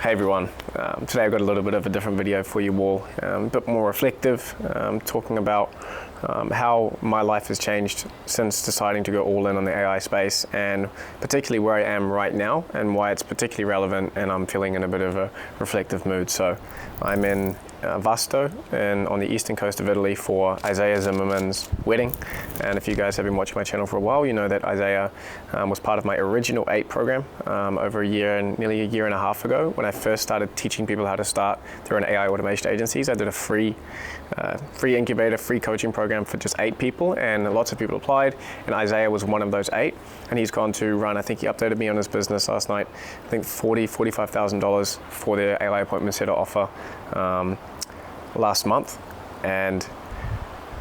Hey everyone, today I've got a little bit of a different video for you all, a bit more reflective, talking about how my life has changed since deciding to go all in on the AI space, and particularly where I am right now and why it's particularly relevant, and I'm feeling in a bit of a reflective mood. So I'm in Vasto and on the eastern coast of Italy for Isaiah Zimmerman's wedding. And if you guys have been watching my channel for a while, you know that Isaiah was part of my original 8 program over nearly a year and a half ago. When I first started teaching people how to start their own AI automation agencies, I did a free incubator, free coaching program for just 8 people, and lots of people applied, and Isaiah was one of those 8, and he's gone to run, I think he updated me on his business last night, I think $45,000 for their AI appointment setter offer last month. And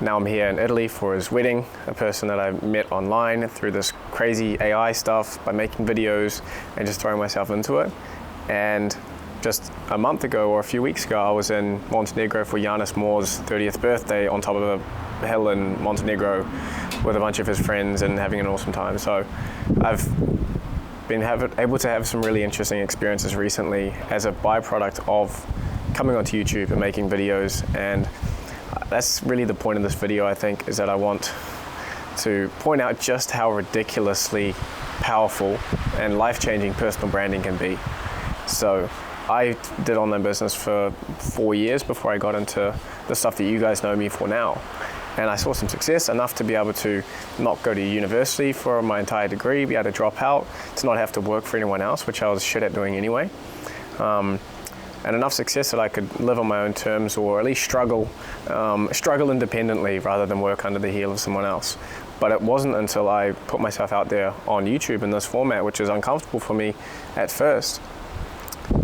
now I'm here in Italy for his wedding, a person that I met online through this crazy AI stuff by making videos and just throwing myself into it. And just a month ago or a few weeks ago, I was in Montenegro for Janis Moore's 30th birthday on top of a hill in Montenegro with a bunch of his friends and having an awesome time. So I've been able to have some really interesting experiences recently as a byproduct of coming onto YouTube and making videos. And that's really the point of this video, I think, is that I want to point out just how ridiculously powerful and life-changing personal branding can be. So I did online business for 4 years before I got into the stuff that you guys know me for now. And I saw some success enough to be able to not go to university for my entire degree, be able to drop out, to not have to work for anyone else, which I was shit at doing anyway. And enough success that I could live on my own terms, or at least struggle independently rather than work under the heel of someone else. But it wasn't until I put myself out there on YouTube in this format, which is uncomfortable for me at first,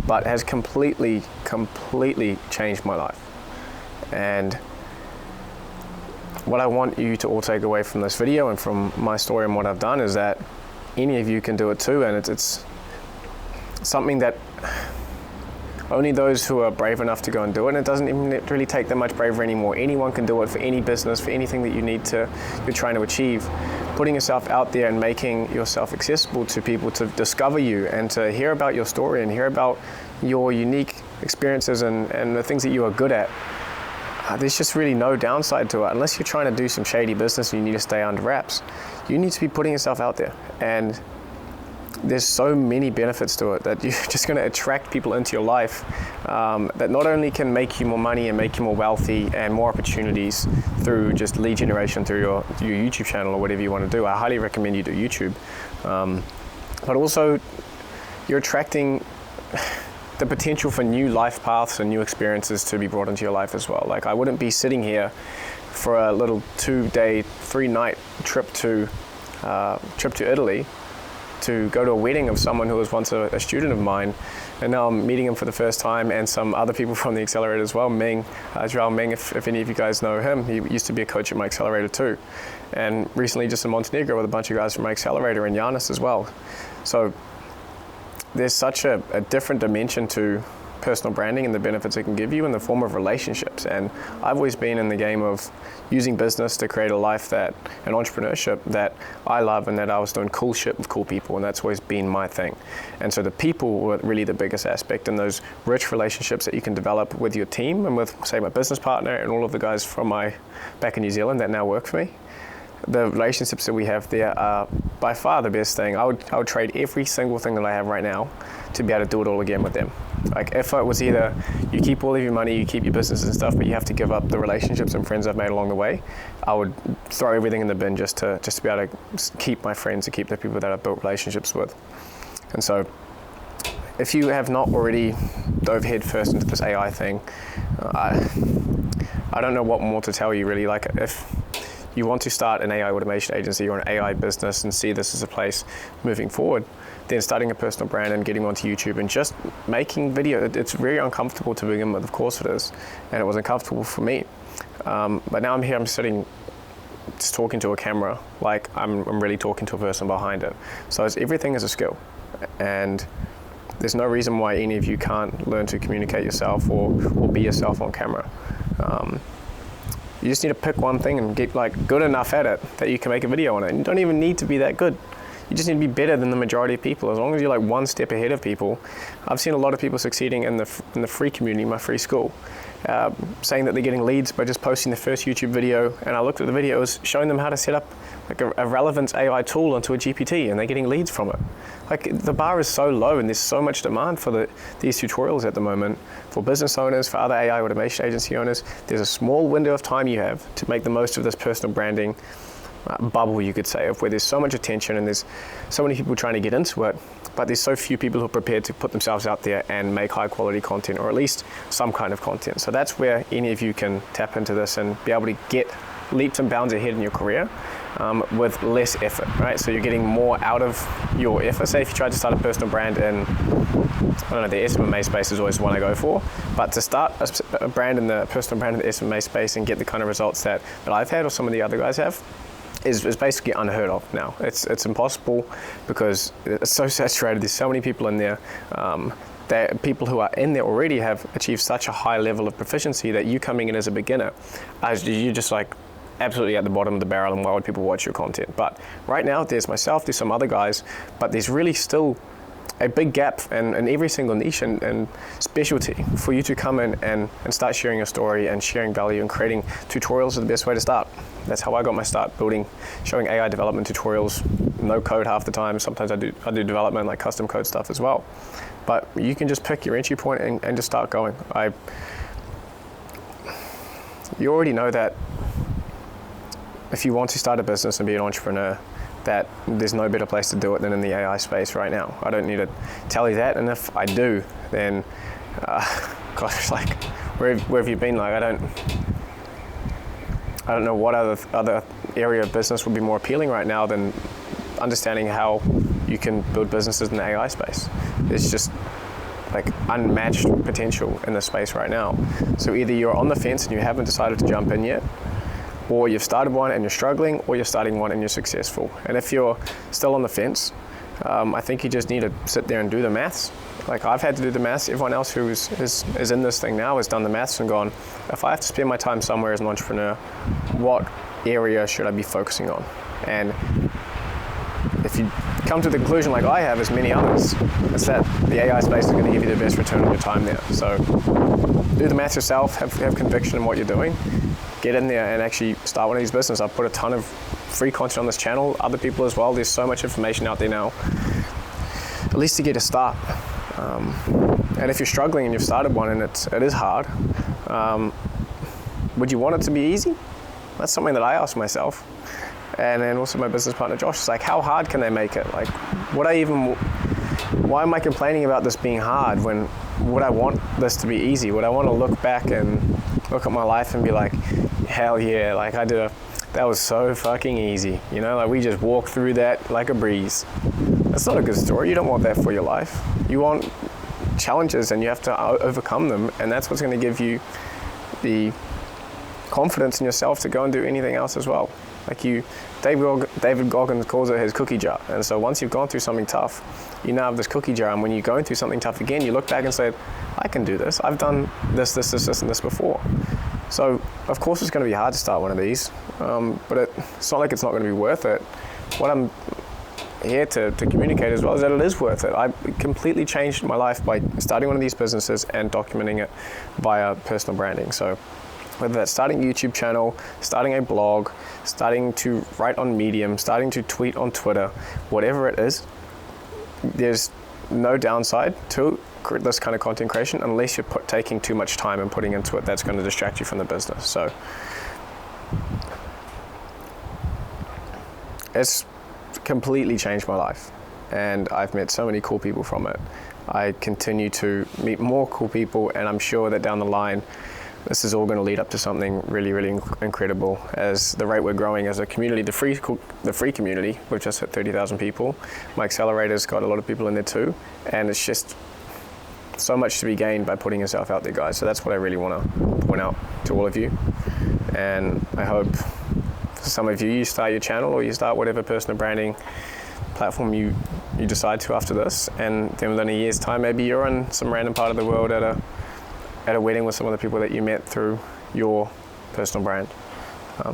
but has completely changed my life. And what I want you to all take away from this video and from my story and what I've done is that any of you can do it too, and it's something that only those who are brave enough to go and do it, and it doesn't even really take that much bravery anymore. Anyone can do it for any business, for anything that you're trying to achieve. Putting yourself out there and making yourself accessible to people to discover you and to hear about your story and hear about your unique experiences and the things that you are good at. There's just really no downside to it. Unless you're trying to do some shady business and you need to stay under wraps, you need to be putting yourself out there. And there's so many benefits to it that you're just going to attract people into your life that not only can make you more money and make you more wealthy and more opportunities through just lead generation through your YouTube channel or whatever you want to do. I highly recommend you do YouTube. But also you're attracting the potential for new life paths and new experiences to be brought into your life as well. Like, I wouldn't be sitting here for a little 2-day, 3-night trip to Italy to go to a wedding of someone who was once a student of mine, and now I'm meeting him for the first time, and some other people from the accelerator as well. Joao Ming, if any of you guys know him, he used to be a coach at my accelerator too, and recently just in Montenegro with a bunch of guys from my accelerator, and Janis as well. So there's such a different dimension to personal branding and the benefits it can give you in the form of relationships. And I've always been in the game of using business to create a life and entrepreneurship that I love, and that I was doing cool shit with cool people, and that's always been my thing. And so the people were really the biggest aspect, and those rich relationships that you can develop with your team and with, say, my business partner and all of the guys from back in New Zealand that now work for me. The relationships that we have there are by far the best thing. I would trade every single thing that I have right now to be able to do it all again with them. Like, if it was either you keep all of your money, you keep your business and stuff, but you have to give up the relationships and friends I've made along the way, I would throw everything in the bin just to be able to keep my friends, to keep the people that I've built relationships with. And so if you have not already dove head first into this AI thing, I don't know what more to tell you really. Like, if you want to start an AI automation agency or an AI business and see this as a place moving forward, then starting a personal brand and getting onto YouTube and just making video. It's very uncomfortable to begin with, of course it is, and it was uncomfortable for me. But now I'm here, I'm sitting just talking to a camera, like I'm really talking to a person behind it. So everything is a skill, and there's no reason why any of you can't learn to communicate yourself or be yourself on camera. You just need to pick one thing and get good enough at it that you can make a video on it. And you don't even need to be that good. You just need to be better than the majority of people. As long as you're like one step ahead of people. I've seen a lot of people succeeding in the free community, my free school, saying that they're getting leads by just posting the first YouTube video. And I looked at the videos showing them how to set up like a relevance AI tool onto a GPT, and they're getting leads from it. Like, the bar is so low, and there's so much demand for these tutorials at the moment, for business owners, for other AI automation agency owners. There's a small window of time you have to make the most of this personal branding bubble, you could say, of where there's so much attention and there's so many people trying to get into it, but there's so few people who are prepared to put themselves out there and make high quality content, or at least some kind of content. So that's where any of you can tap into this and be able to get leaps and bounds ahead in your career with less effort, right? So you're getting more out of your effort. Say if you tried to start a personal brand in, I don't know, the SMA space is always one I go for, but to start a brand in the personal brand in the SMA space and get the kind of results that I've had or some of the other guys have, is basically unheard of now. It's impossible because it's so saturated. There's so many people in there. People who are in there already have achieved such a high level of proficiency that you coming in as a beginner, you're just like absolutely at the bottom of the barrel, and why would people watch your content? But right now, there's myself, there's some other guys, but there's really still a big gap in every single niche and specialty for you to come in and start sharing your story and sharing value and creating tutorials is the best way to start. That's how I got my start, showing AI development tutorials, no code half the time. Sometimes I do development, like custom code stuff as well. But you can just pick your entry point and just start going. You already know that if you want to start a business and be an entrepreneur, that there's no better place to do it than in the AI space right now. I don't need to tell you that, and if I do, then gosh, like where have you been? Like I don't know what other area of business would be more appealing right now than understanding how you can build businesses in the AI space. It's just like unmatched potential in this space right now. So either you're on the fence and you haven't decided to jump in yet, or you've started one and you're struggling, or you're starting one and you're successful. And if you're still on the fence, I think you just need to sit there and do the maths. Like I've had to do the maths. Everyone else who is in this thing now has done the maths and gone, if I have to spend my time somewhere as an entrepreneur, what area should I be focusing on? And if you come to the conclusion like I have, as many others, it's that the AI space is going to give you the best return on your time there. So do the maths yourself, have conviction in what you're doing, get in there and actually start one of these businesses. I've put a ton of free content on this channel, other people as well. There's so much information out there now, at least to get a start. And if you're struggling and you've started one and it is hard, would you want it to be easy? That's something that I ask myself. And then also my business partner Josh is like, how hard can they make it? Like, why am I complaining about this being hard when would I want this to be easy? Would I want to look back and look at my life and be like, hell yeah, like that was so fucking easy, you know, like we just walked through that like a breeze. That's not a good story. You don't want that for your life. You want challenges and you have to overcome them, and that's what's going to give you the confidence in yourself to go and do anything else as well. Like David Goggins calls it his cookie jar. And so once you've gone through something tough, you now have this cookie jar, and when you're going through something tough again, you look back and say, I can do this. I've done this, and this before. So of course it's going to be hard to start one of these, but it's not like it's not going to be worth it. What I'm here to communicate as well is that it is worth it. I completely changed my life by starting one of these businesses and documenting it via personal branding. So whether that's starting a YouTube channel, starting a blog, starting to write on Medium, starting to tweet on Twitter, whatever it is, there's no downside to this kind of content creation unless you're taking too much time and putting into it. That's going to distract you from the business. So it's completely changed my life, and I've met so many cool people from it. I continue to meet more cool people, and I'm sure that down the line this is all going to lead up to something really, really incredible. As the rate we're growing as a community, the free community, we've just hit 30,000 people. My accelerator's got a lot of people in there too, and it's just so much to be gained by putting yourself out there, guys. So that's what I really want to point out to all of you. And I hope for some of you, you start your channel or you start whatever personal branding platform you decide to after this, and then within a year's time, maybe you're in some random part of the world at a wedding with some of the people that you met through your personal brand.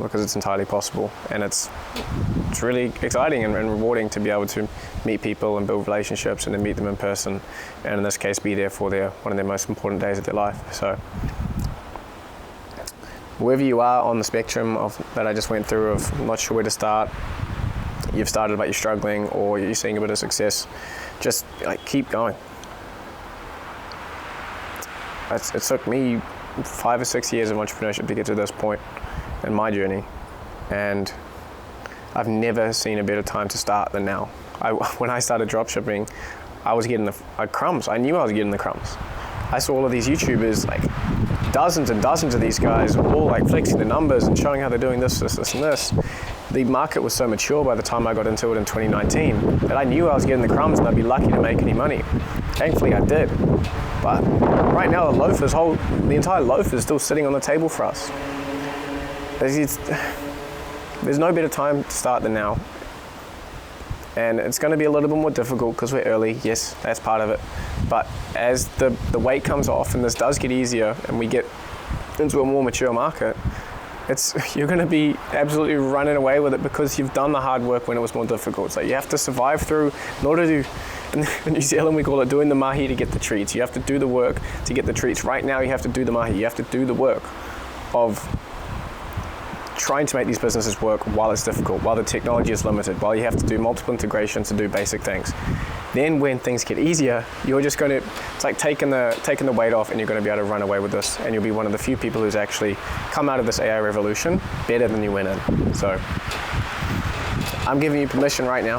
because it's entirely possible, and it's really exciting and rewarding to be able to meet people and build relationships and then meet them in person, and in this case be there for one of their most important days of their life. So wherever you are on the spectrum of that I just went through of not sure where to start, you've started but you're struggling, or you're seeing a bit of success, just like keep going. It took me 5 or 6 years of entrepreneurship to get to this point in my journey, and I've never seen a better time to start than now. When I started dropshipping, I was getting the crumbs. I knew I was getting the crumbs. I saw all of these YouTubers, like dozens and dozens of these guys, all like flexing the numbers and showing how they're doing this, and this. The market was so mature by the time I got into it in 2019 that I knew I was getting the crumbs and I'd be lucky to make any money. Thankfully I did. But right now the entire loaf is still sitting on the table for us. There's no better time to start than now. And it's going to be a little bit more difficult because we're early. Yes, that's part of it. But as the weight comes off and this does get easier and we get into a more mature market, you're going to be absolutely running away with it because you've done the hard work when it was more difficult. So you have to survive through, in order to, in New Zealand we call it doing the mahi to get the treats. You have to do the work to get the treats. Right now you have to do the mahi. You have to do the work of trying to make these businesses work while it's difficult, while the technology is limited, while you have to do multiple integrations to do basic things. Then when things get easier, you're just going to, it's like taking the weight off, and you're going to be able to run away with this, and you'll be one of the few people who's actually come out of this AI revolution better than you went in. So I'm giving you permission right now.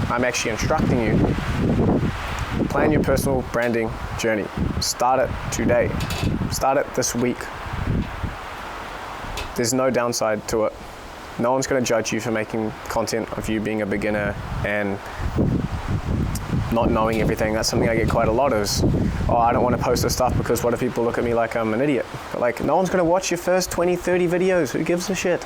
I'm actually instructing you. Plan your personal branding journey. Start it today. Start it this week. There's no downside to it. No one's going to judge you for making content of you being a beginner and not knowing everything. That's something I get quite a lot is, oh, I don't want to post this stuff because what if people look at me like I'm an idiot? But like, no one's going to watch your first 20, 30 videos. Who gives a shit?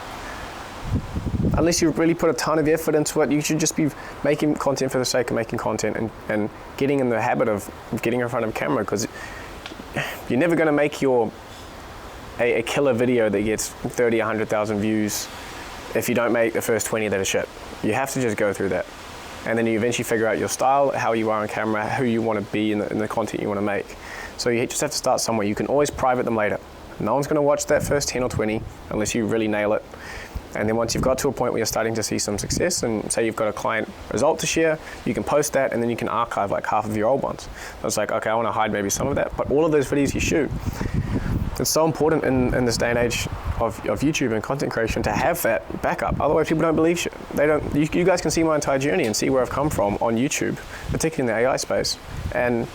Unless you really put a ton of effort into it, you should just be making content for the sake of making content and getting in the habit of getting in front of a camera, because you're never going to make a killer video that gets 30, 100,000 views if you don't make the first 20 that are shit. You have to just go through that. And then you eventually figure out your style, how you are on camera, who you want to be in the content you want to make. So you just have to start somewhere. You can always private them later. No one's going to watch that first 10 or 20 unless you really nail it. And then once you've got to a point where you're starting to see some success, and say you've got a client result to share, you can post that, and then you can archive like half of your old ones. So it's like, okay, I want to hide maybe some of that, but all of those videos you shoot, it's so important in this day and age of YouTube and content creation to have that backup. Otherwise, people don't believe shit. They don't. You guys can see my entire journey and see where I've come from on YouTube, particularly in the AI space, and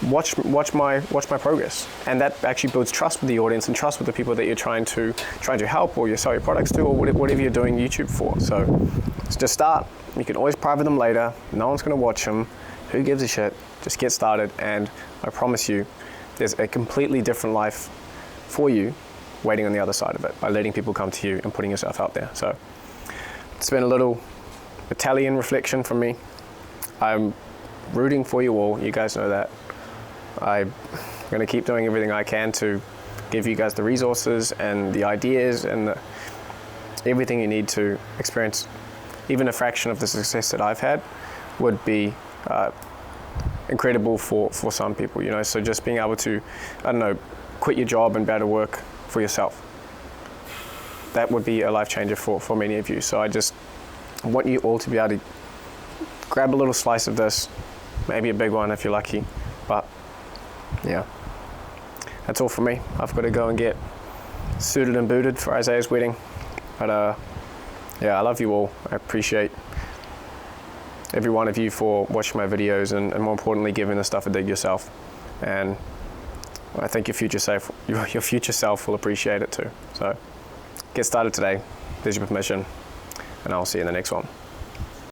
watch my progress. And that actually builds trust with the audience and trust with the people that you're trying to help, or you sell your products to, or whatever you're doing YouTube for. So just start. You can always private them later. No one's going to watch them. Who gives a shit? Just get started, and I promise you, there's a completely different life for you waiting on the other side of it by letting people come to you and putting yourself out there. So it's been a little Italian reflection from me. I'm rooting for you all. You guys know that. I'm going to keep doing everything I can to give you guys the resources and the ideas and everything you need to experience. Even a fraction of the success that I've had would be incredible for some people, you know. So just being able to, I don't know, quit your job and be able to work for yourself, that would be a life changer for many of you. So I just want you all to be able to grab a little slice of this, maybe a big one if you're lucky. But yeah, that's all from me. I've got to go and get suited and booted for Isaiah's wedding. But yeah, I love you all. I appreciate every one of you for watching my videos and more importantly, giving this stuff a dig yourself. And I think your future self will appreciate it too. So get started today. There's your permission, and I'll see you in the next one.